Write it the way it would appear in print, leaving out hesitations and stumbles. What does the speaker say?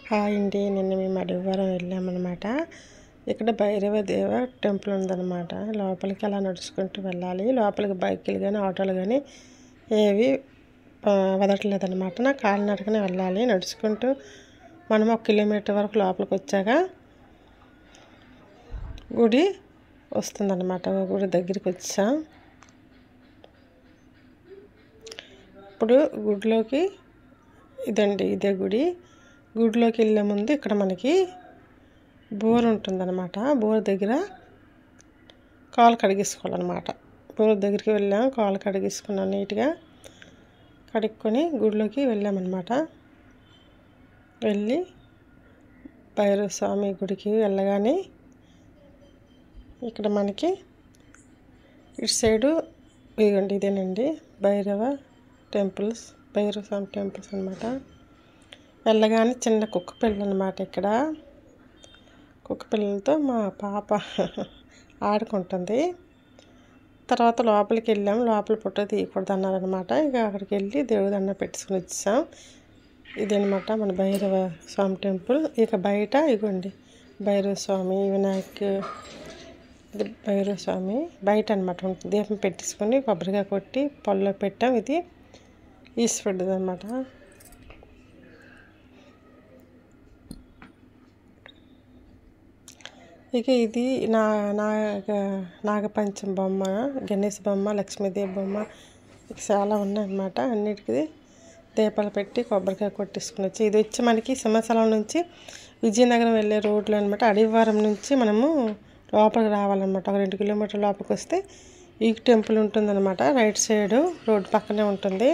Hi అండి, నిన్న మేము అడవివరం వెళ్ళామన్నమాట. ఇక్కడ భైరవదేవ టెంపుల్ ఉందన్నమాట. లోపలికి అలా నడుచుకుంటూ వెళ్ళాలి. లోపలికి బైకులు కానీ ఆటోలు కానీ ఏవి వదలట్లేదన్నమాట. నా కాలినడకనే వెళ్ళాలి. నడుచుకుంటూ మనం 1 కిలోమీటర్ వరకు లోపలికి వచ్చాక గుడి వస్తుందన్నమాట. గుడి దగ్గరికి వచ్చాం. ఇప్పుడు గుడిలోకి ఇదే గుడి. గుడిలోకి వెళ్ళే ముందు ఇక్కడ మనకి బోర్ ఉంటుందన్నమాట. బోర్ దగ్గర కాలు కడిగేసుకోవాలన్నమాట. బోర్ దగ్గరికి వెళ్ళాం, కాలు కడిగేసుకున్నాం. నీట్గా కడుక్కొని గుడిలోకి వెళ్ళామన్నమాట. వెళ్ళి భైరవ స్వామి గుడికి వెళ్ళగానే ఇక్కడ మనకి ఇటు సైడు ఇదిగోండి, ఇదేనండి భైరవ స్వామి టెంపుల్స్ అన్నమాట. వెళ్ళగానే చిన్న కుక్క పిల్ల అన్నమాట. ఇక్కడ కుక్క పిల్లలతో మా పాప ఆడుకుంటుంది. తర్వాత లోపలికి వెళ్ళాం. లోపల ఫోటో తీయకూడదు అన్నారనమాట. ఇక అక్కడికి వెళ్ళి దేవుడి దండ పెట్టుకుని వచ్చాం. ఇదనమాట మన భైరవ స్వామి టెంపుల్. ఇక బయట ఇగోండి భైరవ స్వామి, వినాయక్, ఇది భైరవ స్వామి బయట అనమాట ఉంటుంది. దీపం పెట్టేసుకొని కొబ్బరిగా కొట్టి పొల్లో పెట్టాం. ఇది ఈశ్వరుడిది అనమాట. ఇక ఇది నాగపంచం బొమ్మ, గణేష్ బొమ్మ, లక్ష్మీదేవి బొమ్మ చాలా ఉన్నాయన్నమాట. అన్నిటికీ దీపాలు పెట్టి కొబ్బరికాయ కొట్టేసుకుని వచ్చి ఇది వచ్చి మనకి సింహాచలం నుంచి విజయనగరం వెళ్ళే రోడ్లో అనమాట. అడవివరం నుంచి మనము లోపలికి రావాలన్నమాట. ఒక 2 కిలోమీటర్ల లోపలికి వస్తే ఈ టెంపుల్ ఉంటుందన్నమాట. రైట్ సైడు రోడ్డు పక్కనే ఉంటుంది.